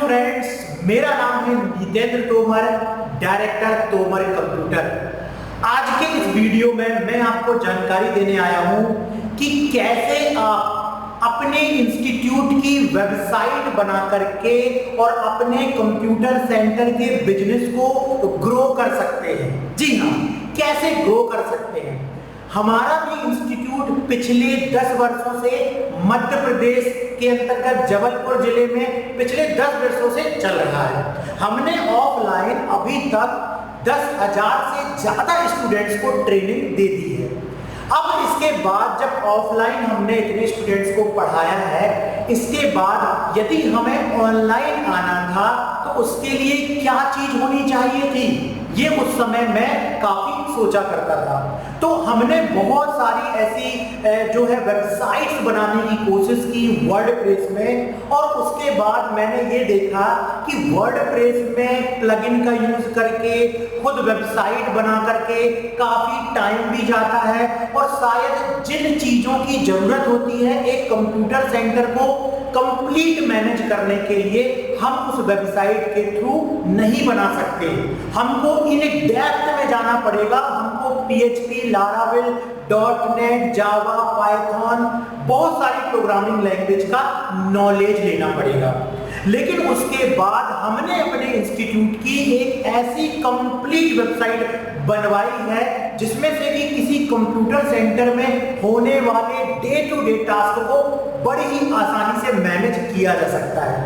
Friends, मेरा नाम है नितेंद्र तोमर, डायरेक्टर तोमर कंप्यूटर। आज के इस वीडियो में मैं आपको जानकारी देने आया हूं कि कैसे आप अपने इंस्टीट्यूट की वेबसाइट बना करके और अपने कंप्यूटर सेंटर के बिजनेस को ग्रो कर सकते हैं। जी हाँ, कैसे ग्रो कर सकते हैं। हमारा भी इंस्टीट्यूट पिछले 10 वर्षों से मध्य प्रदेश के अंतर्गत जबलपुर जिले में पिछले 10 वर्षों से चल रहा है। हमने ऑफलाइन अभी तक 10,000 से ज्यादा स्टूडेंट्स को ट्रेनिंग दे दी है। अब इसके बाद जब ऑफलाइन हमने इतने स्टूडेंट्स को पढ़ाया है, इसके बाद यदि हमें ऑनलाइन आना था तो उसके लिए क्या चीज होनी चाहिए थी, ये उस समय मैं काफी सोचा करता था। तो हमने बहुत सारी ऐसी जो है वेबसाइट्स बनाने की कोशिश की वर्डप्रेस में, और उसके बाद मैंने ये देखा कि वर्डप्रेस में प्लगइन का यूज करके खुद वेबसाइट बना करके काफी टाइम भी जाता है, और शायद जिन चीजों की जरूरत होती है एक कंप्यूटर सेंटर को कंप्लीट मैनेज करने के लिए, हम उस वेबसाइट के थ्रू नहीं बना सकते। हमको इन डेप्थ में जाना पड़ेगा। हमको PHP, Laravel, .NET, जावा, पाइथन, बहुत सारी प्रोग्रामिंग लैंग्वेज का नॉलेज लेना पड़ेगा। लेकिन उसके बाद हमने अपने इंस्टीट्यूट की एक ऐसी कंप्लीट वेबसाइट बनवाई है जिसमें से कि किसी कंप्यूटर सेंटर में होने वाले डे टू डे टास्क को बड़ी ही आसानी से मैनेज किया जा सकता है।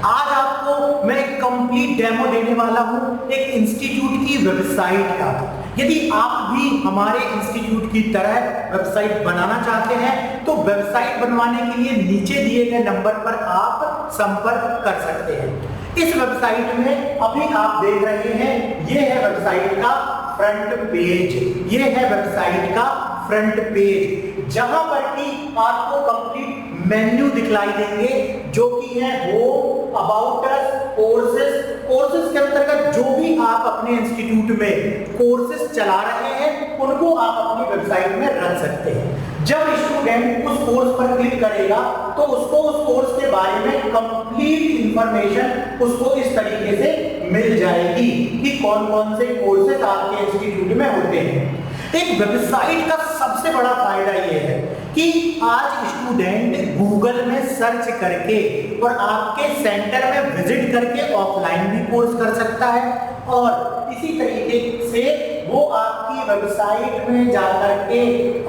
आज आपको मैं एक कंप्लीट डेमो देने वाला हूं एक इंस्टीट्यूट की वेबसाइट का। यदि आप भी हमारे इंस्टीट्यूट की तरह वेबसाइट बनाना चाहते हैं तो वेबसाइट बनवाने के लिए नीचे दिए गए नंबर पर आप संपर्क कर सकते हैं। इस वेबसाइट में अभी आप देख रहे हैं, ये है वेबसाइट का फ्रंट पेज। ये है वेबसाइट का फ्रंट पेज, जहां पर कि आपको कंप्लीट मेन्यू दिखलाई देंगे जो कि है home, about us, courses. Courses के अंतर्गत जो भी आप अपने इंस्टीट्यूट में कोर्सेज चला रहे हैं उनको आप अपनी वेबसाइट में रख सकते हैं। जब स्टूडेंट उस कोर्स पर क्लिक करेगा तो उसको उस कोर्स के बारे में कंप्लीट इंफॉर्मेशन उसको इस तरीके से मिल जाएगी कि कौन कौन से कोर्सेज आपके इंस्टीट्यूट में होते हैं। एक वेबसाइट का सबसे बड़ा फायदा यह है कि आज स्टूडेंट गूगल में सर्च करके और आपके सेंटर में विजिट करके ऑफलाइन भी कोर्स कर सकता है, और इसी तरीके से वो आपकी वेबसाइट में जाकर के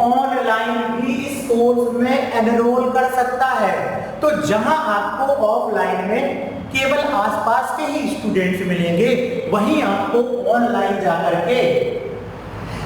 ऑनलाइन भी इस कोर्स में एनरोल कर सकता है। तो जहां आपको ऑफलाइन में केवल आसपास के ही स्टूडेंट्स मिलेंगे, वहीं आपको ऑनलाइन जाकर के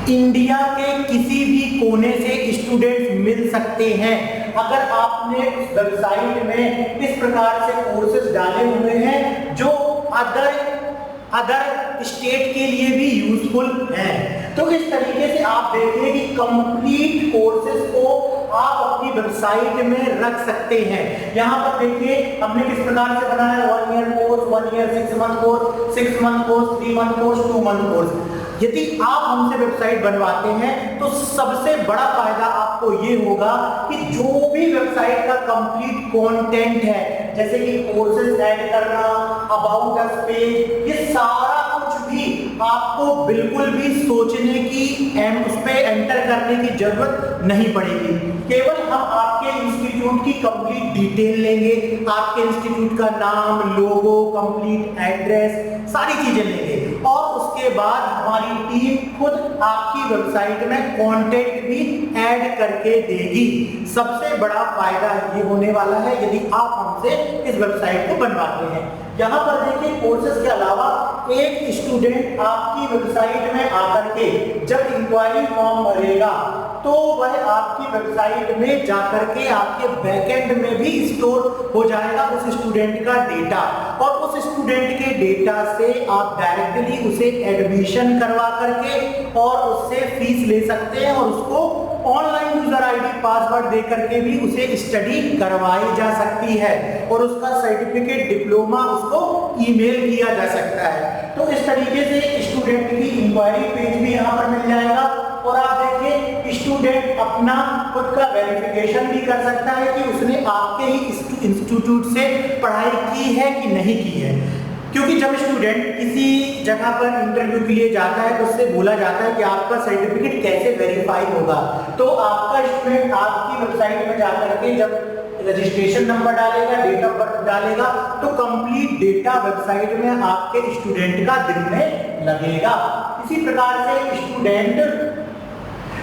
इंडिया के किसी भी कोने से स्टूडेंट्स मिल सकते हैं। अगर आपने उस वेबसाइट में इस प्रकार से कोर्सेज डाले हुए हैं जो अदर स्टेट के लिए भी यूजफुल हैं, तो इस तरीके से आप देखिए कि कंप्लीट कोर्सेज को आप अपनी वेबसाइट में रख सकते हैं। यहाँ पर देखिए हमने किस प्रकार से बनाया, 1 year course, 1 year 6 month course, 6 month course, 3 month course, 2 month course. यदि आप हमसे वेबसाइट बनवाते हैं तो सबसे बड़ा फायदा आपको ये होगा कि जो भी वेबसाइट का कंप्लीट कंटेंट है, जैसे कि कोर्सेज ऐड करना, अबाउट अस पेज, ये सारा कुछ भी आपको बिल्कुल भी सोचने की उस पे एंटर करने की जरूरत नहीं पड़ेगी। केवल हम आपके इंस्टीट्यूट की कंप्लीट डिटेल लेंगे, आपके इंस्टीट्यूट का नाम, लोगो, कंप्लीट एड्रेस, सारी चीजें लेंगे, और उसके बाद हमारी टीम खुद आपकी वेबसाइट में कंटेंट भी ऐड करके देगी। सबसे बड़ा फायदा ये होने वाला है यदि आप हमसे इस वेबसाइट को बनवाते हैं। यहाँ पर देखिए कोर्सेज के अलावा एक स्टूडेंट आपकी वेबसाइट में आकर के जब इंक्वायरी फॉर्म भरेगा तो वह आपकी वेबसाइट में जाकर के आपके बैकएंड में भी स्टोर हो जाएगा उस स्टूडेंट का डेटा, और उस स्टूडेंट के डेटा से आप डायरेक्टली उसे एडमिशन करवा करके और उससे फीस ले सकते हैं, और उसको ऑनलाइन यूजर आईडी पासवर्ड दे करके भी उसे स्टडी करवाई जा सकती है, और उसका सर्टिफिकेट, डिप्लोमा उसको ईमेल किया जा सकता है। तो इस तरीके से स्टूडेंट की इंक्वायरी पेज भी यहाँ पर मिल जाएगा, और आप देखिए स्टूडेंट अपना खुद का वेरिफिकेशन भी कर सकता है कि उसने आपके ही इंस्टीट्यूट से पढ़ाई की है कि नहीं की है। क्योंकि जब स्टूडेंट किसी जगह पर इंटरव्यू के लिए जाता है तो उससे बोला जाता है कि आपका सर्टिफिकेट कैसे वेरीफाई होगा, तो आपका स्टूडेंट आपकी वेबसाइट में जाकर के जब रजिस्ट्रेशन नंबर डालेगा, डेट ऑफ बर्थ डालेगा, तो कंप्लीट डेटा वेबसाइट में आपके स्टूडेंट का दिखने लगेगा। इसी प्रकार से स्टूडेंट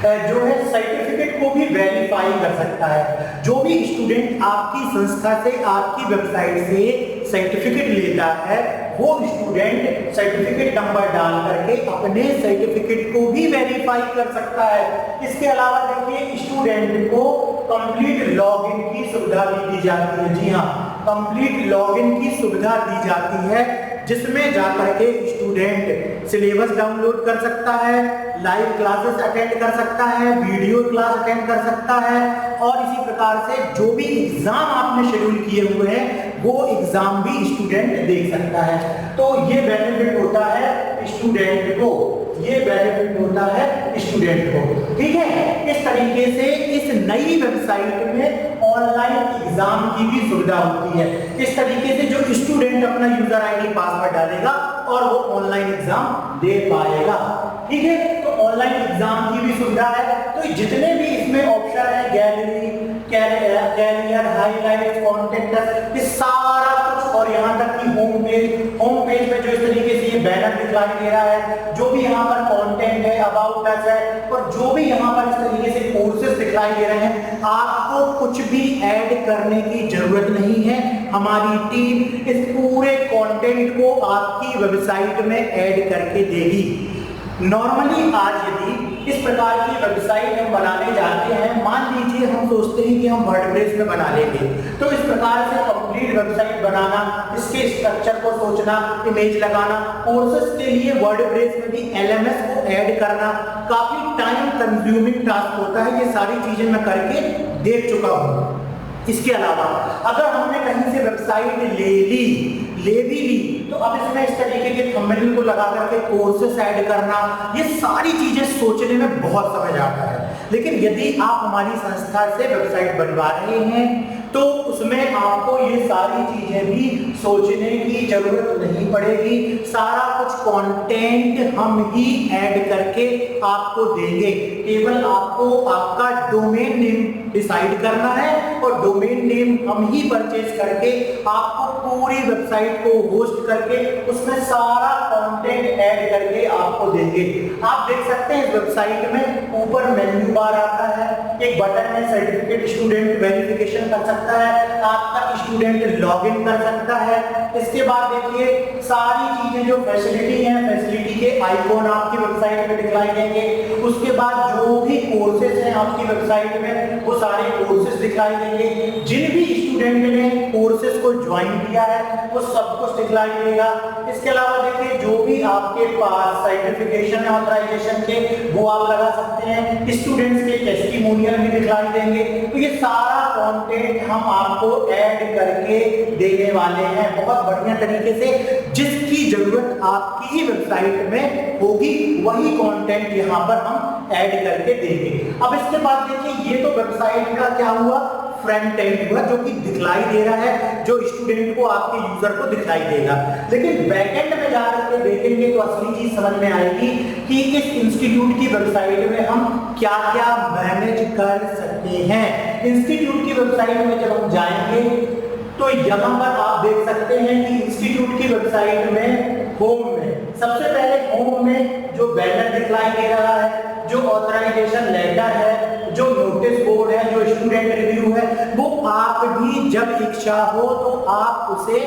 जो है सर्टिफिकेट को भी वेरीफाई कर सकता है। जो भी स्टूडेंट आपकी संस्था से, आपकी वेबसाइट से सर्टिफिकेट लेता है, वो स्टूडेंट सर्टिफिकेट नंबर डाल करके अपने सर्टिफिकेट को भी वेरीफाई कर सकता है। इसके अलावा देखिए स्टूडेंट को कंप्लीट लॉगिन की सुविधा भी दी जाती है। जी हाँ, कंप्लीट लॉगिन की सुविधा दी जाती है, जिसमें जाकर के स्टूडेंट सिलेबस डाउनलोड कर सकता है, लाइव क्लासेस अटेंड कर सकता है, वीडियो क्लास अटेंड कर सकता है, और इसी प्रकार से जो भी एग्जाम आपने शेड्यूल किए हुए हैं वो एग्जाम भी स्टूडेंट देख सकता है। तो ये बेनिफिट होता है स्टूडेंट को, ये बेनिफिट होता है स्टूडेंट को। ठीक है, इस तरीके से इस नई वेबसाइट में ऑनलाइन एग्जाम की भी सुविधा होती है। इस तरीके से जो स्टूडेंट अपना यूजर आईडी पासवर्ड डालेगा और वो ऑनलाइन एग्जाम दे पाएगा। ठीक है, तो ऑनलाइन एग्जाम की भी सुविधा है। तो जितने भी इसमें ऑप्शन है, गैलरी, कैरियर, हाईलाइट, कॉन्टेक्ट, ये सारा कुछ, और यहाँ तक कि होम पेज में जो इस तरीके से ये बैनर दिखाई दे रहा है, जो भी यहाँ पर कंटेंट है, अबाउट अस है, और जो भी यहाँ पर इस तरीके से कोर्सेज दिखाई दे रहे हैं, आपको कुछ भी ऐड करने की जरूरत नहीं है। हमारी टीम इस पूरे कंटेंट को आपकी वेबसाइट में ऐड करके देगी। नॉर्मली आज यदि इस प्रकार की वेबसाइट हम बनाने जाते हैं, मान लीजिए हम सोचते हैं कि हम वर्डप्रेस में बना लेंगे, तो इस प्रकार से कंप्लीट वेबसाइट बनाना, इसके स्ट्रक्चर को सोचना, इमेज लगाना, कोर्सेज के लिए वर्डप्रेस में भी एलएमएस को ऐड करना काफी टाइम कंज्यूमिंग टास्क होता है। ये सारी चीजें मैं करके देख चुका हूँ। इसके अलावा अगर हमने कहीं से वेबसाइट ले भी ली, तो अब इसमें इस तरीके के थंबनेल को लगा करके कोर्सेस ऐड करना, ये सारी चीजें सोचने में बहुत समय जाता है। लेकिन यदि आप हमारी संस्था से वेबसाइट बनवा रहे हैं तो उसमें आपको ये सारी चीजें भी सोचने की जरूरत नहीं पड़ेगी। सारा कुछ कंटेंट हम ही ऐड करके आपको देंगे। केवल आपको आपका डोमेन नेम डिसाइड करना है और डोमेन नेम हम ही परचेज करके आपको पूरी वेबसाइट को होस्ट करके उसमें सारा कंटेंट ऐड करके आपको देंगे। आप देख सकते हैं इस वेबसाइट में ऊपर मेन्यू बार आता है, एक बटन है सर्टिफिकेट स्टूडेंट वेरिफिकेशन कर सकता है, आपका स्टूडेंट लॉगिन कर सकता है। इसके बाद देखिए सारी चीजें जो फैसिलिटी है, फैसिलिटी के आइकॉन आपकी वेबसाइट में दिखलाई देंगे। उसके बाद जो भी कोर्सेज हैं आपकी वेबसाइट में वो सारे कोर्सेज दिखलाई देंगे। जिन भी स्टूडेंट ने कोर्सेज को ज्वाइन किया है वो सब कुछ दिखलाई देगा। इसके अलावा देखिए जो भी आपके पास सर्टिफिकेशन है ऑथराइजेशन के वो आप लगा सकते हैं। स्टूडेंट्स के टेस्टिमोनियल भी दिखलाई देंगे। तो ये सारा कंटेंट हम आपको ऐड करके देने वाले हैं बहुत बढ़िया तरीके से। जिसकी जरूरत आपकी ही वेबसाइट में होगी वही कंटेंट यहाँ पर हम ऐड करके देंगे। अब इसके बाद देखिए ये तो वेबसाइट का क्या हुआ, फ्रंट एंड हुआ जो कि दिखलाई दे रहा है, जो स्टूडेंट को आपके यूजर को दिखलाई देगा। लेकिन बैकएंड में जाकर के देखेंगे तो असली चीज समझ में आएगी कि इस इंस्टीट्यूट की वेबसाइट में हम क्या क्या मैनेज कर सकते हैं। इंस्टीट्यूट की वेबसाइट में जब हम जाएंगे तो यहाँ पर आप देख सकते हैं कि इंस्टीट्यूट की वेबसाइट में होम में सबसे पहले होम में जो बैनर दिखलाई दे रहा है, जो ऑथराइजेशन लेटर है, जो नोटिस बोर्ड है, जो स्टूडेंट रिव्यू है, वो आप भी जब इच्छा हो तो आप उसे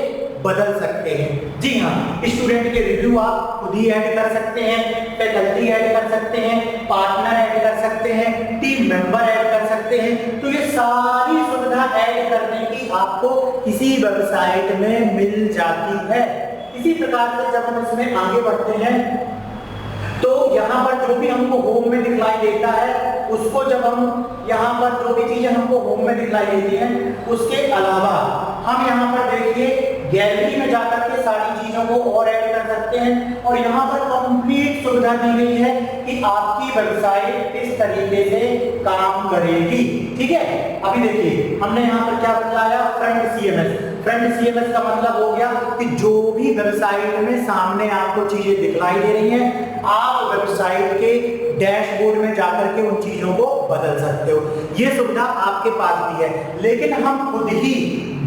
बदल सकते हैं। जी हाँ, स्टूडेंट के रिव्यू आप खुद ही ऐड कर सकते हैं, फैकल्टी ऐड कर सकते हैं, पार्टनर ऐड कर सकते हैं, टीम मेंबर ऐड कर सकते हैं। तो ये सारी सुविधा ऐड करने की आपको इसी वेबसाइट में मिल जाती है। इसी प्रकार से जब हम इसमें आगे बढ़ते हैं तो यहाँ पर जो भी हमको होम में दिखलाई देता है उसको जब हम यहाँ पर जो भी चीजें हमको होम में दिखलाई देती हैं उसके अलावा हम यहाँ पर देखिए गैलरी में जाकर के सारी चीजें चीजों को और ऐड कर सकते हैं। और यहाँ पर कंप्लीट सुविधा दी गई है कि आपकी वेबसाइट किस तरीके से काम करेगी। ठीक है, अभी देखिए हमने यहाँ पर क्या बताया, फ्रंट सीएमएस। फ्रंट सीएमएस का मतलब हो गया कि जो भी वेबसाइट में सामने आपको चीजें दिखलाई दे रही हैं, आप वेबसाइट के डैशबोर्ड में जाकर के उन चीजों को बदल सकते हो। ये सुविधा आपके पास भी है, लेकिन हम खुद ही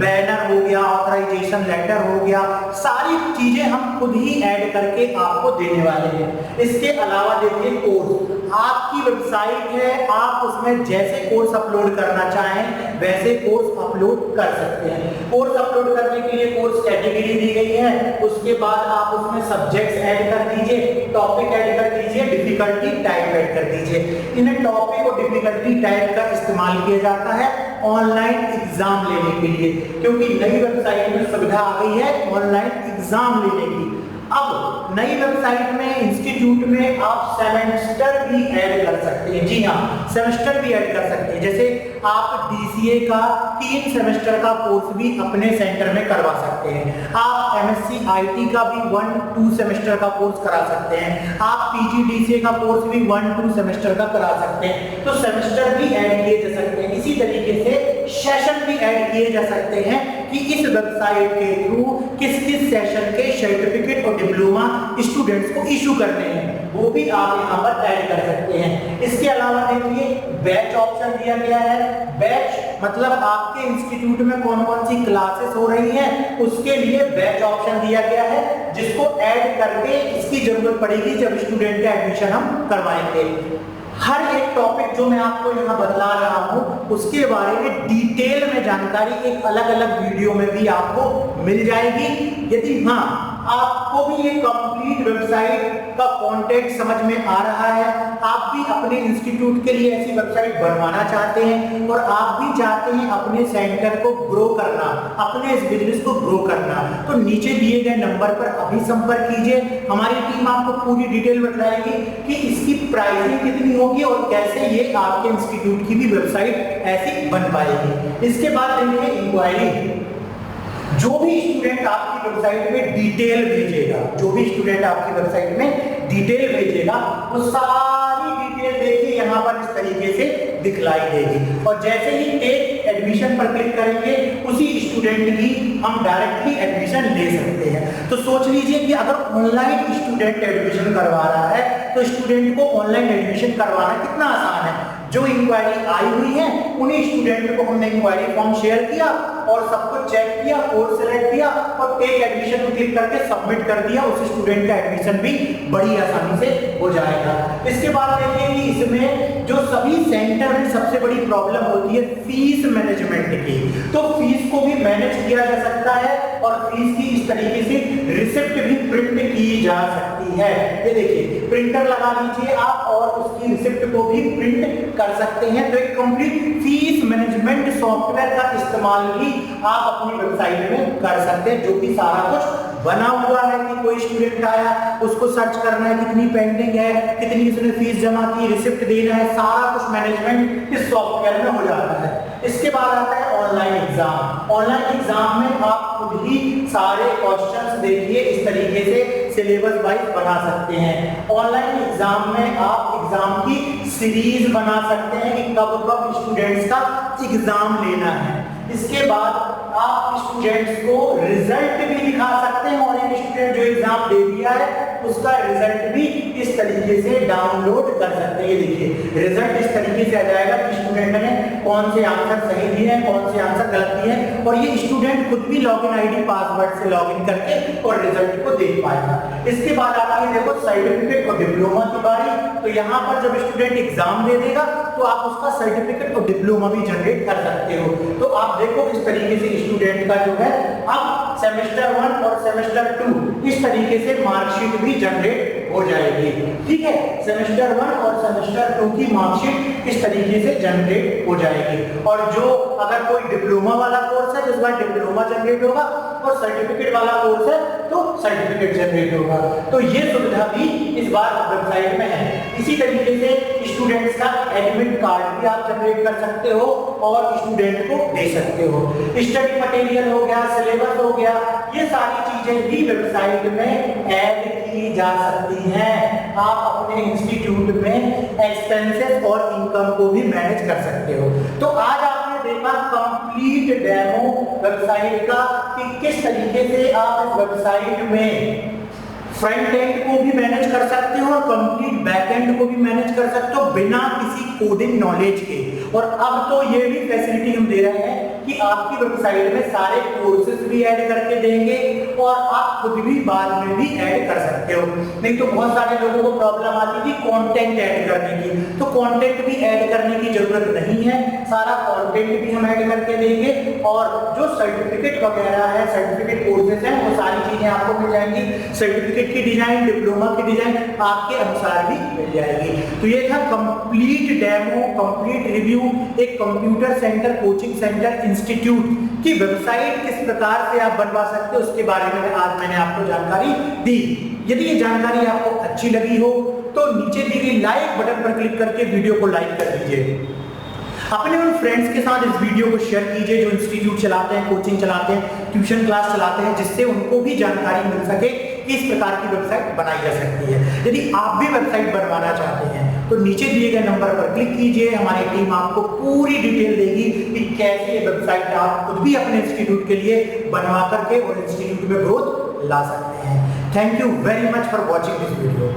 बैनर हो गया, ऑथराइजेशन लेटर हो गया, सारी चीजें हम खुद ही ऐड करके आपको देने वाले हैं। इसके अलावा देखिए कोर्स, आपकी वेबसाइट है, आप उसमें जैसे कोर्स अपलोड करना चाहें वैसे कोर्स अपलोड कर सकते हैं। कोर्स अपलोड करने के लिए कोर्स कैटेगरी दी गई है, उसके बाद आप उसमें सब्जेक्ट्स ऐड कर दीजिए, टॉपिक ऐड कर दीजिए, डिफिकल्टी टाइप ऐड कर दीजिए। इन टॉपिक और डिफिकल्टी टाइप का इस्तेमाल किया जाता है ऑनलाइन एग्जाम लेने के लिए, क्योंकि नई वेबसाइट में सुविधा आ गई है ऑनलाइन एग्जाम लेने की। अब नई वेबसाइट में, इंस्टीट्यूट में आप सेमेस्टर भी ऐड कर सकते हैं। जी हाँ, सेमेस्टर भी ऐड कर सकते हैं। जैसे आप डीसीए का 3 सेमेस्टर का कोर्स भी अपने सेंटर में करवा सकते हैं। आप एमएससी आईटी का भी 1-2 सेमेस्टर का कोर्स करा सकते हैं। आप पीजीडीसीए का कोर्स भी 1-2 सेमेस्टर का करा सकते हैं। तो सेमेस्टर भी ऐड किए जा सकते हैं। इसी तरीके से सेशन भी ऐड किए जा सकते हैं कि इस वेबसाइट के थ्रू किस किस सेशन के सर्टिफिकेट और डिप्लोमा स्टूडेंट्स को इशू करने हैं, वो भी आप यहाँ पर ऐड कर सकते हैं। इसके अलावा देखिए बैच ऑप्शन दिया गया है। बैच मतलब आपके इंस्टीट्यूट में कौन कौन सी क्लासेस हो रही हैं, उसके लिए बैच ऑप्शन दिया गया है, जिसको ऐड करके इसकी जरूरत पड़ेगी जब स्टूडेंट का एडमिशन हम करवाएंगे। हर एक टॉपिक जो मैं आपको यहाँ बतला रहा हूँ उसके बारे में डिटेल में जानकारी एक अलग अलग वीडियो में भी आपको मिल जाएगी। यदि हाँ आपको भी ये कंप्लीट वेबसाइट का कंटेंट समझ में आ रहा है, आप भी अपने इंस्टीट्यूट के लिए ऐसी वेबसाइट बनवाना चाहते हैं और आप भी चाहते हैं अपने सेंटर को ग्रो करना, अपने इस बिजनेस को ग्रो करना, तो नीचे दिए गए नंबर पर अभी संपर्क कीजिए। हमारी टीम आपको पूरी डिटेल बताएगी कि इसकी प्राइसिंग कितनी होगी और कैसे ये आपके इंस्टीट्यूट की भी वेबसाइट ऐसी बन पाएगी। इसके बाद देखिए इंक्वायरी। जो भी स्टूडेंट आपकी वेबसाइट में डिटेल भेजेगा, जो भी स्टूडेंट आपकी वेबसाइट में डिटेल भेजेगा, वो सारी डिटेल देखिए यहाँ पर इस तरीके से दिखलाई देगी। और जैसे ही टेक एडमिशन पर क्लिक करेंगे उसी स्टूडेंट की हम डायरेक्टली एडमिशन ले सकते हैं। तो सोच लीजिए कि अगर ऑनलाइन स्टूडेंट एडमिशन करवा रहा है तो स्टूडेंट को ऑनलाइन एडमिशन करवाना कितना आसान है। जो इंक्वायरी आई हुई है उन्हीं स्टूडेंट को हमने इंक्वायरी फॉर्म शेयर किया और सब कुछ चेक किया, कोर्स सेलेक्ट किया और टेक एडमिशन को क्लिक करके सबमिट कर दिया। उस स्टूडेंट का एडमिशन भी बड़ी आसानी से हो जाएगा। इसके बाद देखिए कि इसमें जो सभी सेंटर में सबसे बड़ी प्रॉब्लम होती है फीस मैनेजमेंट की, तो फीस को भी मैनेज किया जा सकता है और फीस की इस तरीके से रिसिप्ट भी प्रिंट की जा सकती है। ये देखिए प्रिंटर लगा लीजिए आप और उसकी रिसिप्ट को भी प्रिंट कर सकते हैं। तो एक कंप्लीट फीस मैनेजमेंट सॉफ्टवेयर का इस्तेमाल भी आप अपनी वेबसाइट में कर सकते हैं, जो कि सारा कुछ बना हुआ है कि कोई स्टूडेंट आया उसको सर्च करना है, कितनी पेंडिंग है, कितनी उसने फीस जमा की, रिसिप्ट देना है, सारा कुछ मैनेजमेंट इस सॉफ्टवेयर में हो जाता है। इसके बाद आता है ऑनलाइन एग्जाम। ऑनलाइन एग्जाम में आप खुद ही सारे क्वेश्चंस देखिए इस तरीके से सिलेबस वाइज बना सकते हैं। ऑनलाइन एग्जाम में आप एग्जाम की सीरीज बना सकते हैं कि कब कब स्टूडेंट्स का एग्जाम लेना है। इसके बाद आप स्टूडेंट्स को रिजल्ट भी दिखा सकते हैं और एक स्टूडेंट जो एग्जाम दे दिया है उसका रिजल्ट भी इस तरीके से डाउनलोड कर सकते हैं। देखिए रिजल्ट इस तरीके से आ जाएगा कि स्टूडेंट ने कौन से आंसर सही दिए हैं, कौन से आंसर गलत दिए हैं, और ये स्टूडेंट खुद भी लॉगिन आईडी पासवर्ड से लॉगिन करके और रिजल्ट को देख पाएगा। इसके बाद आती है देखो सर्टिफिकेट और डिप्लोमा की बारी। तो यहाँ पर जब स्टूडेंट एग्जाम दे देगा तो आप उसका सर्टिफिकेट और डिप्लोमा भी जनरेट कर सकते हो। तो आप देखो इस तरीके से स्टूडेंट का जो है अब सेमेस्टर 1 और सेमेस्टर 2 इस तरीके से मार्कशीट भी जनरेट हो जाएगी। ठीक है, सेमेस्टर 1 और सेमेस्टर 2 की मार्कशीट इस तरीके से जनरेट हो जाएगी। और जो अगर कोई डिप्लोमा वाला कोर्स है जिस बार डिप्लोमा जनरेट होगा और सर्टिफिकेट वाला कोर्स है तो सर्टिफिकेट जनरेट होगा। तो ये सुविधा भी इस बार वेबसाइट में है। इसी तरीके से स्टूडेंट्स का एडमिट कार्ड भी आप जनरेट कर सकते हो और स्टूडेंट को दे सकते हो। स्टडी मटेरियल हो गया, सिलेबस हो गया, ये सारी चीजें भी वेबसाइट में ऐड की जा सकती हैं। आप अपने इंस्टीट्यूट में एक्सपेंसेस और इनकम को भी मैनेज कर सकते हो। तो आज आपने देखा कंप्लीट डेमो वेबसाइट का कि किस तरीके से आप इस वेबसाइट में फ्रंट एंड को भी मैनेज कर सकते हो और कंप्लीट बैक एंड को भी मैनेज कर सकते हो बिना किसी कोडिंग नॉलेज के। और अब तो ये भी फैसिलिटी हम दे रहे हैं कि आपकी वेबसाइट में सारे कोर्सेज भी ऐड करके देंगे और आप खुद भी बाद में भी ऐड कर सकते हो। नहीं तो बहुत सारे लोगों को प्रॉब्लम आती थी कंटेंट ऐड करने की, तो कंटेंट भी ऐड करने की जरूरत नहीं है, सारा कंटेंट भी हम ऐड करके देंगे और जो सर्टिफिकेट वगैरह है, सर्टिफिकेट कोर्सेज हैं, वो सारी चीजें आपको मिल जाएंगी। सर्टिफिकेट की डिजाइन, डिप्लोमा की डिजाइन आपके अनुसार भी मिल जाएगी। तो ये था कंप्लीट डेमो, कंप्लीट रिव्यू एक computer centre coaching centre institute की वेबसाइट किस प्रकार से आप बनवा सकते हो उसके बारे में आज मैंने आपको जानकारी दी। यदि ये जानकारी आपको अच्छी लगी हो तो नीचे दी गई लाइक बटन पर क्लिक करके वीडियो को लाइक कर दीजिए। अपने उन फ्रेंड्स के साथ इस वीडियो को शेयर कीजिए जो इंस्टीट्यूट चलाते हैं, कोचिंग चलाते हैं, ट्यूशन क्लास चलाते हैं, जिससे उनको भी जानकारी मिल सके कि इस प्रकार की वेबसाइट बनाई जा सकती है। यदि आप भी वेबसाइट बनवाना चाहते हैं तो नीचे दिए गए नंबर पर क्लिक कीजिए, हमारी टीम आपको पूरी डिटेल देगी कि कैसे ये वेबसाइट आप खुद भी अपने इंस्टीट्यूट के लिए बनवा करके और इंस्टीट्यूट में ग्रोथ ला सकते हैं। Thank you very much for watching this video.